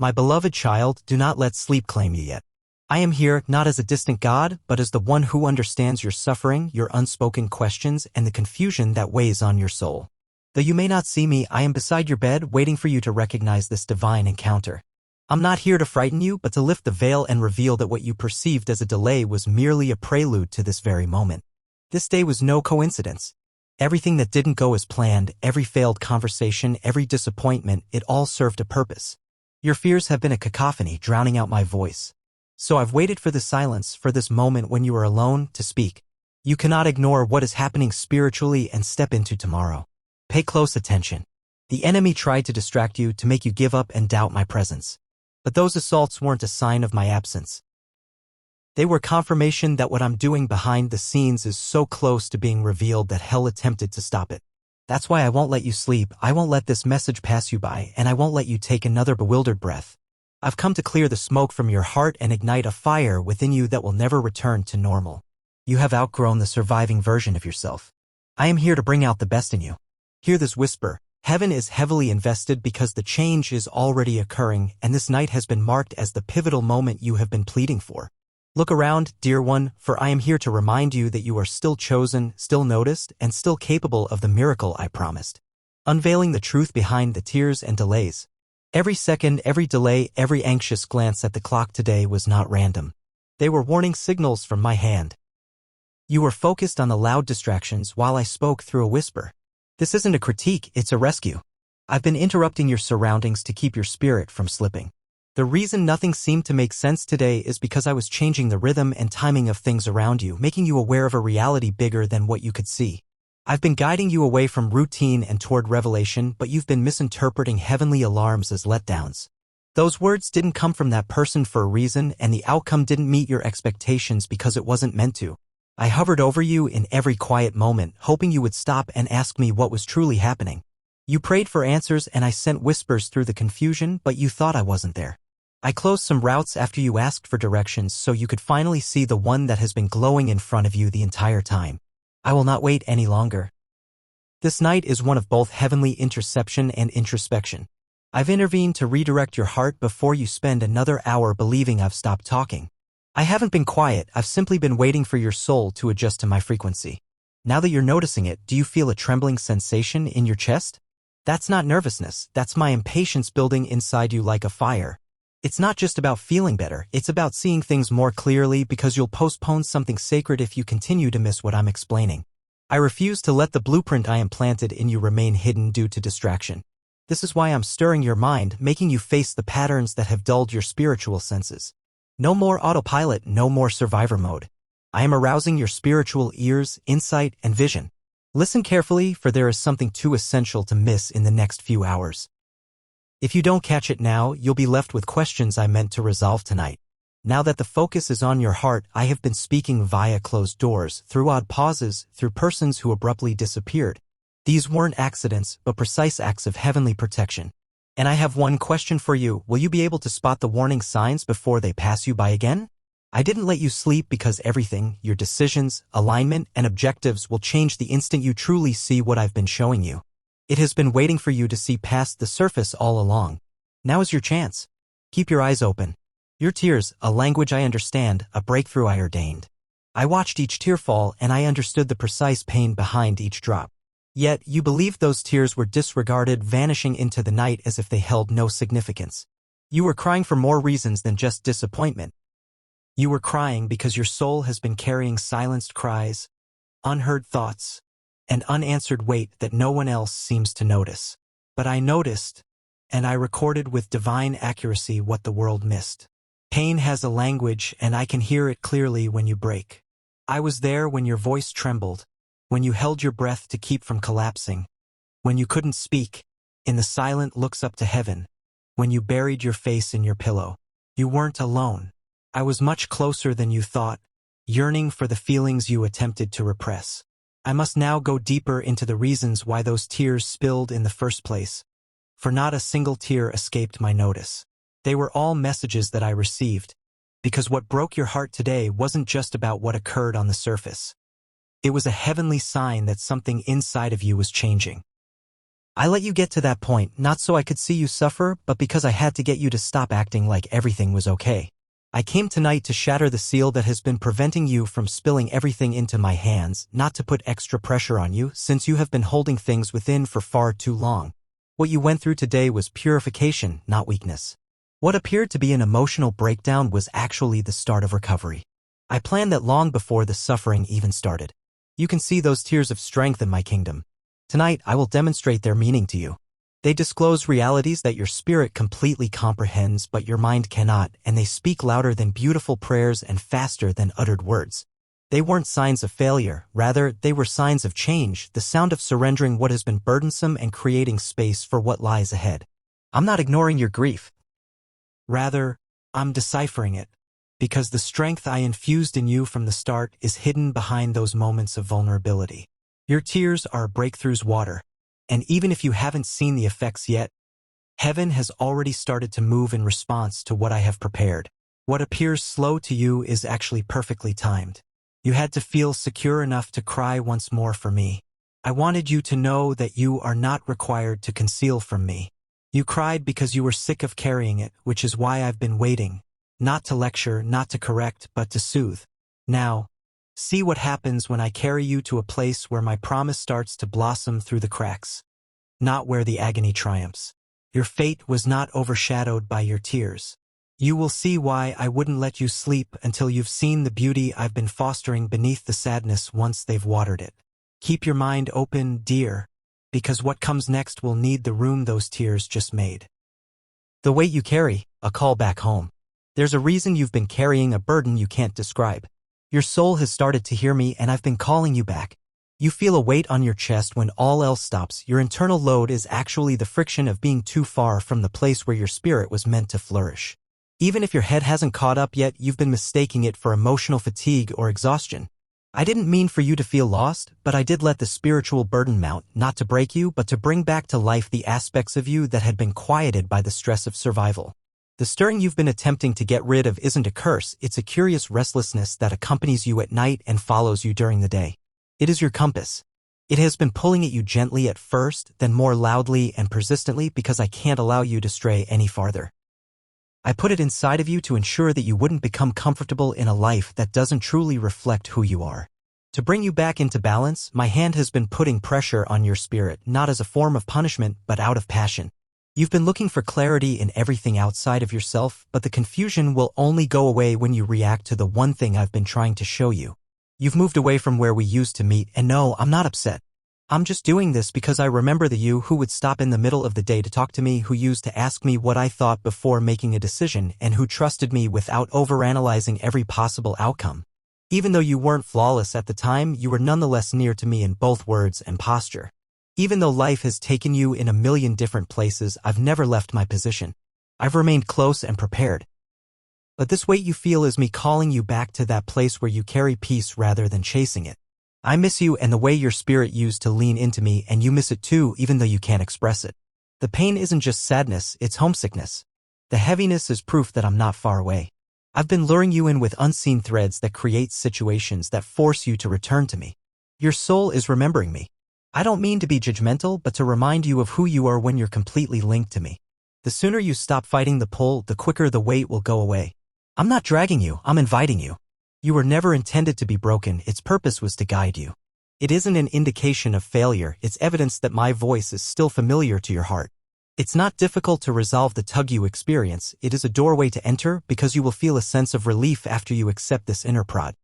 My beloved child, do not let sleep claim you yet. I am here not as a distant God, but as the one who understands your suffering, your unspoken questions, and the confusion that weighs on your soul. Though you may not see me, I am beside your bed, waiting for you to recognize this divine encounter. I'm not here to frighten you, but to lift the veil and reveal that what you perceived as a delay was merely a prelude to this very moment. This day was no coincidence. Everything that didn't go as planned, every failed conversation, every disappointment, it all served a purpose. Your fears have been a cacophony, drowning out my voice. So I've waited for the silence, for this moment when you are alone, to speak. You cannot ignore what is happening spiritually and step into tomorrow. Pay close attention. The enemy tried to distract you, to make you give up and doubt my presence. But those assaults weren't a sign of my absence. They were confirmation that what I'm doing behind the scenes is so close to being revealed that hell attempted to stop it. That's why I won't let you sleep, I won't let this message pass you by, and I won't let you take another bewildered breath. I've come to clear the smoke from your heart and ignite a fire within you that will never return to normal. You have outgrown the surviving version of yourself. I am here to bring out the best in you. Hear this whisper. Heaven is heavily invested because the change is already occurring, and this night has been marked as the pivotal moment you have been pleading for. Look around, dear one, for I am here to remind you that you are still chosen, still noticed, and still capable of the miracle I promised. Unveiling the truth behind the tears and delays. Every second, every delay, every anxious glance at the clock today was not random. They were warning signals from my hand. You were focused on the loud distractions while I spoke through a whisper. This isn't a critique, it's a rescue. I've been interrupting your surroundings to keep your spirit from slipping. The reason nothing seemed to make sense today is because I was changing the rhythm and timing of things around you, making you aware of a reality bigger than what you could see. I've been guiding you away from routine and toward revelation, but you've been misinterpreting heavenly alarms as letdowns. Those words didn't come from that person for a reason, and the outcome didn't meet your expectations because it wasn't meant to. I hovered over you in every quiet moment, hoping you would stop and ask me what was truly happening. You prayed for answers and I sent whispers through the confusion, but you thought I wasn't there. I closed some routes after you asked for directions so you could finally see the one that has been glowing in front of you the entire time. I will not wait any longer. This night is one of both heavenly interception and introspection. I've intervened to redirect your heart before you spend another hour believing I've stopped talking. I haven't been quiet, I've simply been waiting for your soul to adjust to my frequency. Now that you're noticing it, do you feel a trembling sensation in your chest? That's not nervousness, that's my impatience building inside you like a fire. It's not just about feeling better, it's about seeing things more clearly because you'll postpone something sacred if you continue to miss what I'm explaining. I refuse to let the blueprint I implanted in you remain hidden due to distraction. This is why I'm stirring your mind, making you face the patterns that have dulled your spiritual senses. No more autopilot, no more survivor mode. I am arousing your spiritual ears, insight, and vision. Listen carefully, for there is something too essential to miss in the next few hours. If you don't catch it now, you'll be left with questions I meant to resolve tonight. Now that the focus is on your heart, I have been speaking via closed doors, through odd pauses, through persons who abruptly disappeared. These weren't accidents, but precise acts of heavenly protection. And I have one question for you. Will you be able to spot the warning signs before they pass you by again? I didn't let you sleep because everything, your decisions, alignment, and objectives will change the instant you truly see what I've been showing you. It has been waiting for you to see past the surface all along. Now is your chance. Keep your eyes open. Your tears, a language I understand, a breakthrough I ordained. I watched each tear fall and I understood the precise pain behind each drop. Yet, you believed those tears were disregarded, vanishing into the night as if they held no significance. You were crying for more reasons than just disappointment. You were crying because your soul has been carrying silenced cries, unheard thoughts, and unanswered weight that no one else seems to notice. But I noticed, and I recorded with divine accuracy what the world missed. Pain has a language, and I can hear it clearly when you break. I was there when your voice trembled, when you held your breath to keep from collapsing, when you couldn't speak, in the silent looks up to heaven, when you buried your face in your pillow. You weren't alone. I was much closer than you thought, yearning for the feelings you attempted to repress. I must now go deeper into the reasons why those tears spilled in the first place, for not a single tear escaped my notice. They were all messages that I received, because what broke your heart today wasn't just about what occurred on the surface. It was a heavenly sign that something inside of you was changing. I let you get to that point, not so I could see you suffer, but because I had to get you to stop acting like everything was okay. I came tonight to shatter the seal that has been preventing you from spilling everything into my hands, not to put extra pressure on you, since you have been holding things within for far too long. What you went through today was purification, not weakness. What appeared to be an emotional breakdown was actually the start of recovery. I planned that long before the suffering even started. You can see those tears of strength in my kingdom. Tonight, I will demonstrate their meaning to you. They disclose realities that your spirit completely comprehends but your mind cannot, and they speak louder than beautiful prayers and faster than uttered words. They weren't signs of failure, rather, they were signs of change, the sound of surrendering what has been burdensome and creating space for what lies ahead. I'm not ignoring your grief. Rather, I'm deciphering it, because the strength I infused in you from the start is hidden behind those moments of vulnerability. Your tears are a breakthrough's water. And even if you haven't seen the effects yet, heaven has already started to move in response to what I have prepared. What appears slow to you is actually perfectly timed. You had to feel secure enough to cry once more for me. I wanted you to know that you are not required to conceal from me. You cried because you were sick of carrying it, which is why I've been waiting. Not to lecture, not to correct, but to soothe. Now, see what happens when I carry you to a place where my promise starts to blossom through the cracks. Not where the agony triumphs. Your fate was not overshadowed by your tears. You will see why I wouldn't let you sleep until you've seen the beauty I've been fostering beneath the sadness once they've watered it. Keep your mind open, dear, because what comes next will need the room those tears just made. The weight you carry, a call back home. There's a reason you've been carrying a burden you can't describe. Your soul has started to hear me and I've been calling you back. You feel a weight on your chest when all else stops. Your internal load is actually the friction of being too far from the place where your spirit was meant to flourish. Even if your head hasn't caught up yet, you've been mistaking it for emotional fatigue or exhaustion. I didn't mean for you to feel lost, but I did let the spiritual burden mount, not to break you, but to bring back to life the aspects of you that had been quieted by the stress of survival. The stirring you've been attempting to get rid of isn't a curse, it's a curious restlessness that accompanies you at night and follows you during the day. It is your compass. It has been pulling at you gently at first, then more loudly and persistently because I can't allow you to stray any farther. I put it inside of you to ensure that you wouldn't become comfortable in a life that doesn't truly reflect who you are. To bring you back into balance, my hand has been putting pressure on your spirit, not as a form of punishment, but out of passion. You've been looking for clarity in everything outside of yourself, but the confusion will only go away when you react to the one thing I've been trying to show you. You've moved away from where we used to meet, and no, I'm not upset. I'm just doing this because I remember the you who would stop in the middle of the day to talk to me, who used to ask me what I thought before making a decision, and who trusted me without overanalyzing every possible outcome. Even though you weren't flawless at the time, you were nonetheless near to me in both words and posture. Even though life has taken you in a million different places, I've never left my position. I've remained close and prepared. But this weight you feel is me calling you back to that place where you carry peace rather than chasing it. I miss you and the way your spirit used to lean into me, and you miss it too, even though you can't express it. The pain isn't just sadness, it's homesickness. The heaviness is proof that I'm not far away. I've been luring you in with unseen threads that create situations that force you to return to me. Your soul is remembering me. I don't mean to be judgmental, but to remind you of who you are when you're completely linked to me. The sooner you stop fighting the pull, the quicker the weight will go away. I'm not dragging you, I'm inviting you. You were never intended to be broken, its purpose was to guide you. It isn't an indication of failure, it's evidence that my voice is still familiar to your heart. It's not difficult to resolve the tug you experience, it is a doorway to enter because you will feel a sense of relief after you accept this inner prod.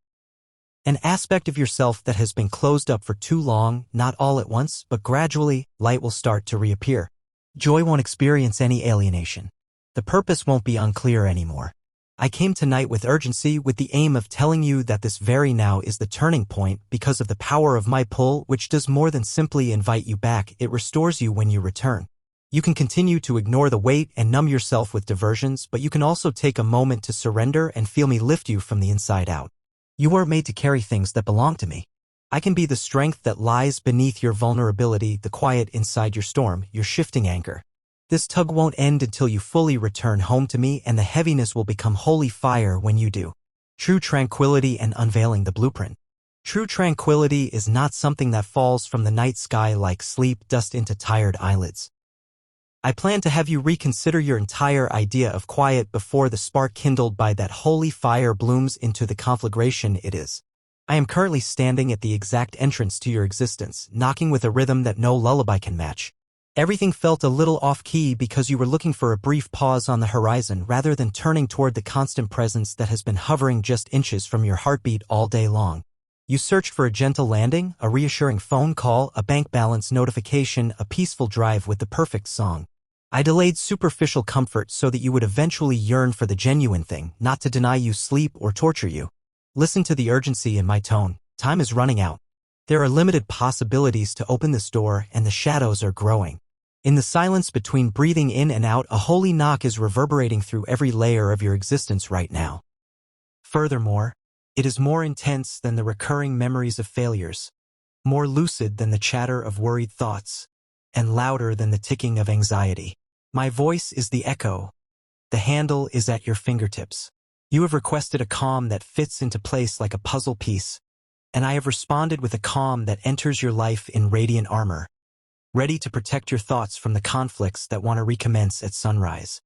An aspect of yourself that has been closed up for too long, not all at once, but gradually, light will start to reappear. Joy won't experience any alienation. The purpose won't be unclear anymore. I came tonight with urgency, with the aim of telling you that this very now is the turning point because of the power of my pull, which does more than simply invite you back, it restores you when you return. You can continue to ignore the weight and numb yourself with diversions, but you can also take a moment to surrender and feel me lift you from the inside out. You weren't made to carry things that belong to me. I can be the strength that lies beneath your vulnerability, the quiet inside your storm, your shifting anchor. This tug won't end until you fully return home to me, and the heaviness will become holy fire when you do. True tranquility and unveiling the blueprint. True tranquility is not something that falls from the night sky like sleep dust into tired eyelids. I plan to have you reconsider your entire idea of quiet before the spark kindled by that holy fire blooms into the conflagration it is. I am currently standing at the exact entrance to your existence, knocking with a rhythm that no lullaby can match. Everything felt a little off-key because you were looking for a brief pause on the horizon rather than turning toward the constant presence that has been hovering just inches from your heartbeat all day long. You searched for a gentle landing, a reassuring phone call, a bank balance notification, a peaceful drive with the perfect song. I delayed superficial comfort so that you would eventually yearn for the genuine thing, not to deny you sleep or torture you. Listen to the urgency in my tone. Time is running out. There are limited possibilities to open this door, and the shadows are growing. In the silence between breathing in and out, a holy knock is reverberating through every layer of your existence right now. Furthermore, it is more intense than the recurring memories of failures, more lucid than the chatter of worried thoughts, and louder than the ticking of anxiety. My voice is the echo. The handle is at your fingertips. You have requested a calm that fits into place like a puzzle piece, and I have responded with a calm that enters your life in radiant armor, ready to protect your thoughts from the conflicts that want to recommence at sunrise.